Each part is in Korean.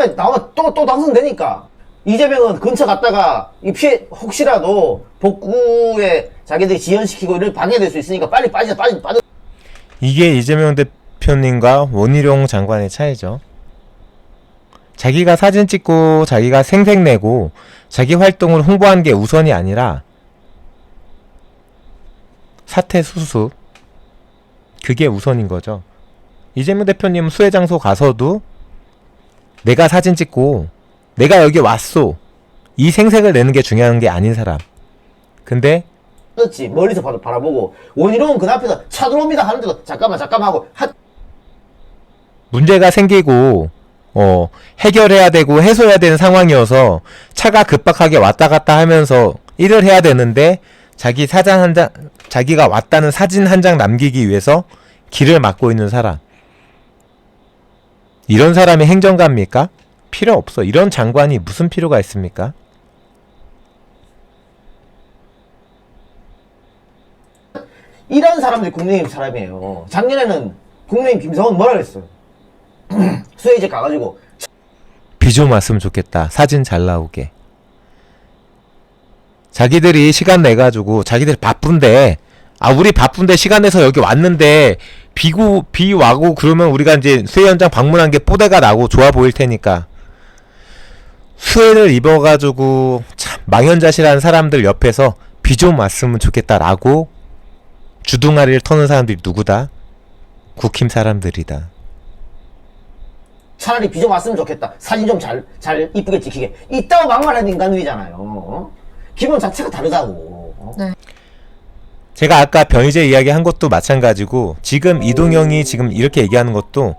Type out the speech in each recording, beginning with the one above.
나와 또 당선되니까. 이재명은 근처 갔다가 이 피해 혹시라도 복구에 자기들이 지연시키고 이를 방해될 수 있으니까 빨리 빠져. 이게 이재명 대표님과 원희룡 장관의 차이죠. 자기가 사진 찍고 자기가 생색내고 자기 활동을 홍보하는 게 우선이 아니라 사태 수습, 그게 우선인 거죠. 이재명 대표님 수해 장소 가서도 내가 사진 찍고 내가 여기 왔소, 이 생색을 내는 게 중요한 게 아닌 사람. 근데 그렇지. 멀리서 바라보고 원희룡은 그 앞에서 차 들어옵니다 하는데도 잠깐만 하고 문제가 생기고 해결해야 되고 해소해야 되는 상황이어서 차가 급박하게 왔다 갔다 하면서 일을 해야 되는데 자기 사진 한 장, 자기가 왔다는 사진 한 장 남기기 위해서 길을 막고 있는 사람. 이런 사람이 행정가입니까? 필요 없어. 이런 장관이 무슨 필요가 있습니까? 이런 사람들이 국민의힘 사람이에요. 작년에는 국민의힘 김성원 뭐라 그랬어요? 수해지 가가지고 비 좀 왔으면 좋겠다. 사진 잘 나오게. 자기들이 시간 내가지고 자기들 바쁜데, 우리 바쁜데 시간 내서 여기 왔는데 비 와고 그러면 우리가 이제 수해 현장 방문한 게 뽀대가 나고 좋아 보일 테니까, 수해를 입어가지고 참 망연자실한 사람들 옆에서 비 좀 왔으면 좋겠다라고 주둥아리를 터는 사람들이 누구다? 국힘 사람들이다. 차라리 비 좀 왔으면 좋겠다. 사진 좀 잘 이쁘게 찍히게. 이따고 막말하는 인간들이잖아요. 기본 자체가 다르다고. 네. 제가 아까 변희재 이야기 한 것도 마찬가지고, 지금 이동영이 지금 이렇게 얘기하는 것도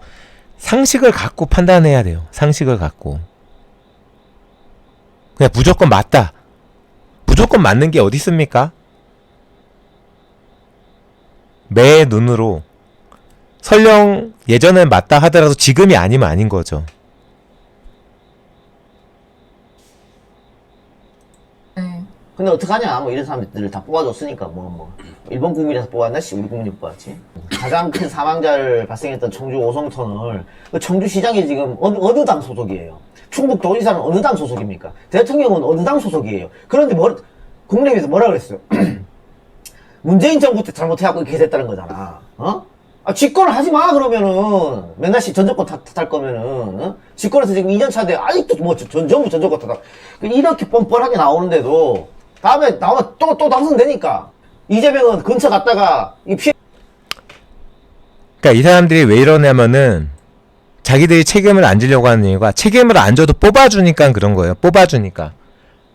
상식을 갖고 판단해야 돼요. 상식을 갖고. 그냥 무조건 맞다, 무조건 맞는 게 어디 있습니까? 매 눈으로, 설령 예전엔 맞다 하더라도 지금이 아니면 아닌 거죠. 네. 근데 어떡하냐. 뭐 이런 사람들을 다 뽑아줬으니까 일본 국민에서 뽑았나? 우리 국민이 뽑았지. 가장 큰 사망자를 발생했던 청주 오송터널, 그 청주시장이 지금 어느 당 소속이에요? 충북도지사는 어느 당 소속입니까? 대통령은 어느 당 소속이에요? 그런데 국민의힘에서 뭐라 그랬어요? 문재인 정부 때 잘못해갖고 이렇게 됐다는 거잖아. 집권을 하지 마, 그러면은. 맨날 전정권 탓할 거면은. 집권해서 지금 2년 차인데, 아직도 전부 전정권 탓하. 이렇게 뻔뻔하게 나오는데도, 다음에 나오면 또 당선되니까. 이재명은 근처 갔다가, 그러니까 이 사람들이 왜 이러냐면은, 자기들이 책임을 안 지려고 하는 이유가, 책임을 안 져도 뽑아주니까 그런 거예요. 뽑아주니까.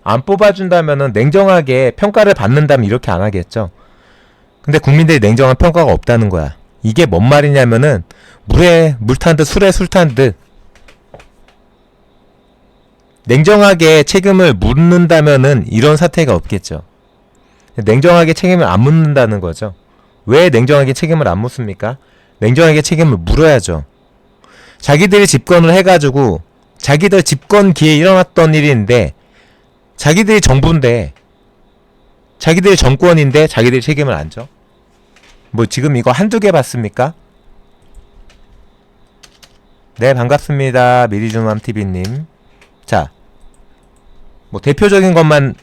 안 뽑아준다면은 냉정하게 평가를 받는다면 이렇게 안 하겠죠. 근데 국민들이 냉정한 평가가 없다는 거야. 이게 뭔 말이냐면은, 물에 물 탄 듯 술에 술 탄 듯, 냉정하게 책임을 묻는다면은 이런 사태가 없겠죠. 냉정하게 책임을 안 묻는다는 거죠. 왜 냉정하게 책임을 안 묻습니까? 냉정하게 책임을 물어야죠. 자기들이 집권을 해가지고 자기들 집권 기회에 일어났던 일인데, 자기들이 정부인데, 자기들이 정권인데 자기들이 책임을 안 져? 뭐 지금 이거 한두 개 봤습니까? 네, 반갑습니다. 미리준맘TV님. 자, 뭐 대표적인 것만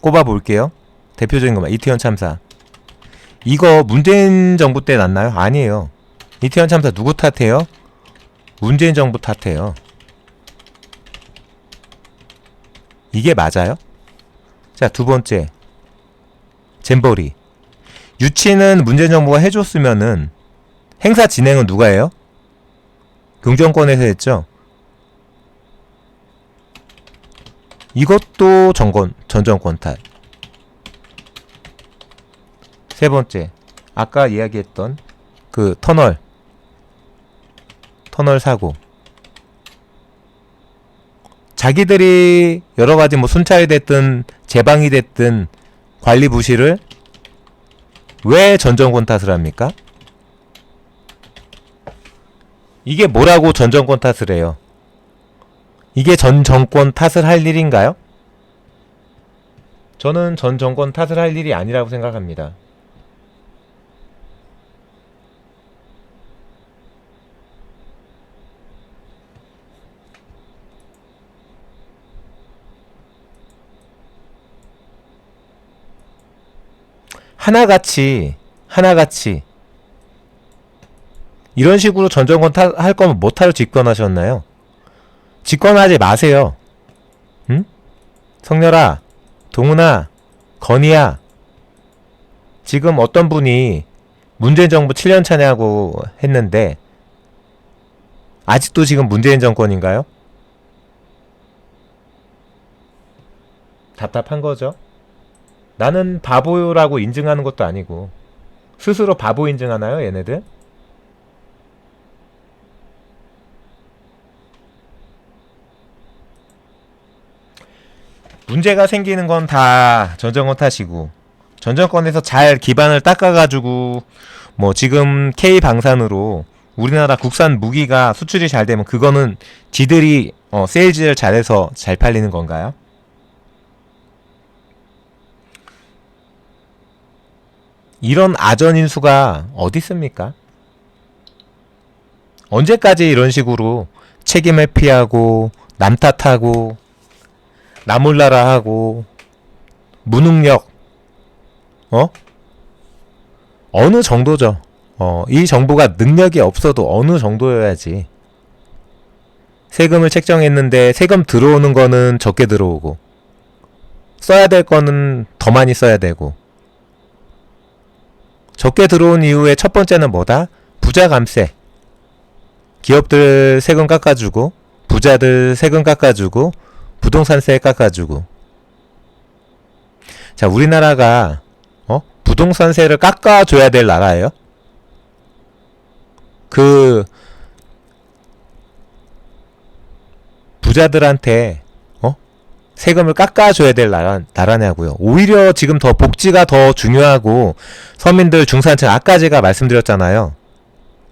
꼽아볼게요. 대표적인 것만. 이태원 참사. 이거 문재인 정부 때 났나요? 아니에요. 이태원 참사 누구 탓해요? 문재인 정부 탓해요. 이게 맞아요? 자, 두 번째, 잼버리. 유치는 문재인 정부가 해줬으면은 행사 진행은 누가 해요? 경정권에서 했죠. 이것도 전 정권 탓. 세 번째, 아까 이야기했던 그 터널 사고. 자기들이 여러가지 뭐 순찰이 됐든 제방이 됐든 관리 부실을 왜 전 정권 탓을 합니까? 이게 뭐라고 전 정권 탓을 해요? 이게 전 정권 탓을 할 일인가요? 저는 전 정권 탓을 할 일이 아니라고 생각합니다. 하나같이 이런 식으로 전 정권 할 거면 못하러 집권하셨나요? 집권하지 마세요. 응? 성렬아, 동훈아, 건이야. 지금 어떤 분이 문재인 정부 7년 차냐고 했는데 아직도 지금 문재인 정권인가요? 답답한 거죠. 나는 바보라고 인증하는 것도 아니고 스스로 바보 인증하나요, 얘네들? 문제가 생기는 건 다 전 정권 탓이고 전 정권에서 잘 기반을 닦아가지고 뭐 지금 K방산으로 우리나라 국산 무기가 수출이 잘 되면 그거는 지들이 세일즈를 잘해서 잘 팔리는 건가요? 이런 아전인수가 어디 있습니까? 언제까지 이런 식으로 책임을 피하고 남 탓하고 나몰라라 하고 무능력 어느 정도죠. 이 정부가 능력이 없어도 어느 정도여야지. 세금을 책정했는데 세금 들어오는 거는 적게 들어오고 써야 될 거는 더 많이 써야 되고 적게 들어온 이유의 첫 번째는 뭐다? 부자 감세. 기업들 세금 깎아주고 부자들 세금 깎아주고 부동산세 깎아주고. 자, 우리나라가 부동산세를 깎아줘야 될 나라예요? 그 부자들한테 세금을 깎아줘야 될 나라냐고요. 오히려 지금 더 복지가 더 중요하고 서민들 중산층 아까 제가 말씀드렸잖아요.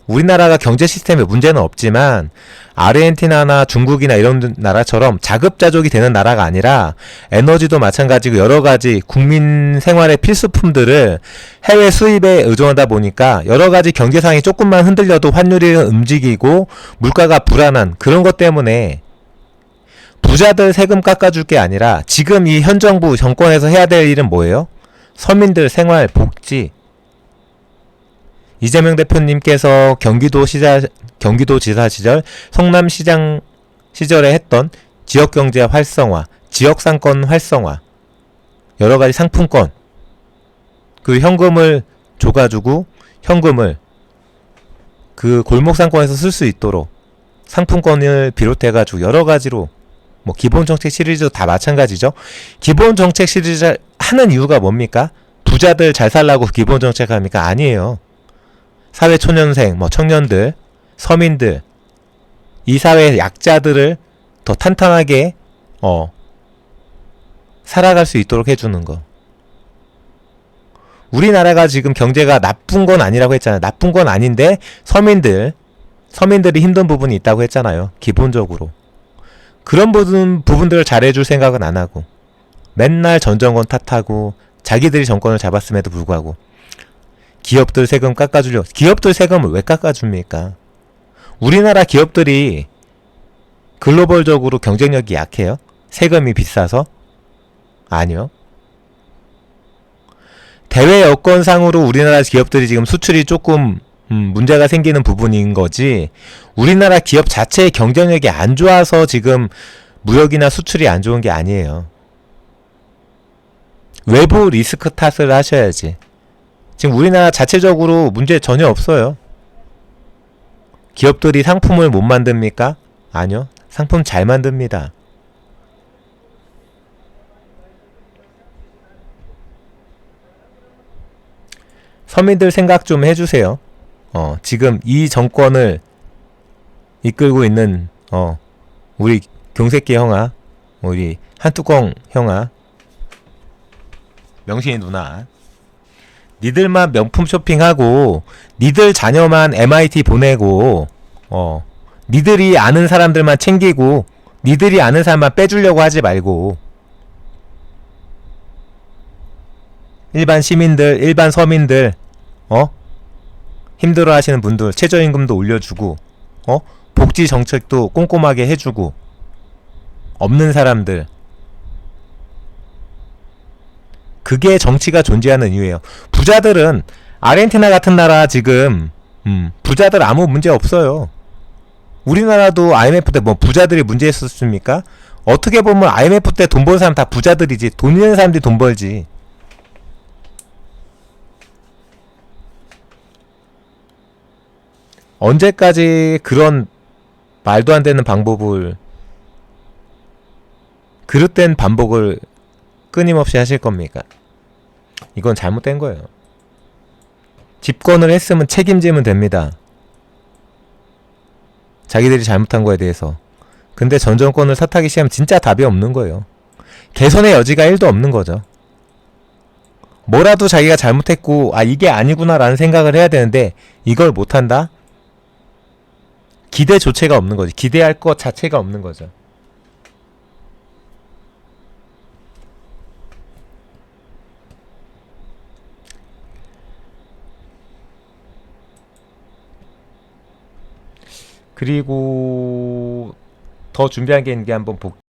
우리나라가 경제 시스템에 문제는 없지만 아르헨티나나 중국이나 이런 나라처럼 자급자족이 되는 나라가 아니라 에너지도 마찬가지고 여러가지 국민 생활의 필수품들을 해외 수입에 의존하다 보니까 여러가지 경제상이 조금만 흔들려도 환율이 움직이고 물가가 불안한 그런 것 때문에 부자들 세금 깎아줄 게 아니라 지금 이 현 정부 정권에서 해야 될 일은 뭐예요? 서민들 생활 복지. 이재명 대표님께서 경기도지사 시절 성남시장 시절에 했던 지역경제 활성화, 지역상권 활성화, 여러가지 상품권, 그 현금을 줘가지고 현금을 그 골목상권에서 쓸 수 있도록 상품권을 비롯해가지고 여러가지로 뭐 기본정책 시리즈도 다 마찬가지죠. 기본정책 시리즈 하는 이유가 뭡니까? 부자들 잘 살라고 기본정책 합니까? 아니에요. 사회초년생, 뭐 청년들, 서민들, 이 사회의 약자들을 더 탄탄하게 살아갈 수 있도록 해주는 거. 우리나라가 지금 경제가 나쁜 건 아니라고 했잖아요. 나쁜 건 아닌데 서민들이 힘든 부분이 있다고 했잖아요. 기본적으로. 그런 부분들을 잘해줄 생각은 안 하고 맨날 전 정권 탓하고 자기들이 정권을 잡았음에도 불구하고 기업들 세금 깎아주려고. 기업들 세금을 왜 깎아줍니까? 우리나라 기업들이 글로벌적으로 경쟁력이 약해요? 세금이 비싸서? 아니요. 대외 여건상으로 우리나라 기업들이 지금 수출이 조금 문제가 생기는 부분인 거지 우리나라 기업 자체의 경쟁력이 안 좋아서 지금 무역이나 수출이 안 좋은 게 아니에요. 외부 리스크 탓을 하셔야지. 지금 우리나라 자체적으로 문제 전혀 없어요. 기업들이 상품을 못 만듭니까? 아니요. 상품 잘 만듭니다. 서민들 생각 좀 해주세요. 지금 이 정권을 이끌고 있는 우리 경새끼 형아, 우리 한뚜껑 형아, 명신이 누나, 니들만 명품 쇼핑하고 니들 자녀만 MIT 보내고 니들이 아는 사람들만 챙기고 니들이 아는 사람만 빼주려고 하지 말고 일반 시민들, 일반 서민들 힘들어 하시는 분들 최저임금도 올려주고 복지 정책도 꼼꼼하게 해주고 없는 사람들 그게 정치가 존재하는 이유예요. 부자들은 아르헨티나 같은 나라 지금 부자들 아무 문제 없어요. 우리나라도 IMF 때 뭐 부자들이 문제 있었습니까? 어떻게 보면 IMF 때 돈 버는 사람 다 부자들이지. 돈 있는 사람들이 돈 벌지. 언제까지 그런 말도 안 되는 방법을, 그릇된 반복을 끊임없이 하실 겁니까? 이건 잘못된 거예요. 집권을 했으면 책임지면 됩니다. 자기들이 잘못한 거에 대해서. 근데 전 정권을 탓하기 시작하면 진짜 답이 없는 거예요. 개선의 여지가 1도 없는 거죠. 뭐라도 자기가 잘못했고 이게 아니구나 라는 생각을 해야 되는데 이걸 못한다? 기대조차가 없는 거지. 기대할 것 자체가 없는 거죠. 그리고 더 준비한 게 있는 게 한번 볼게요.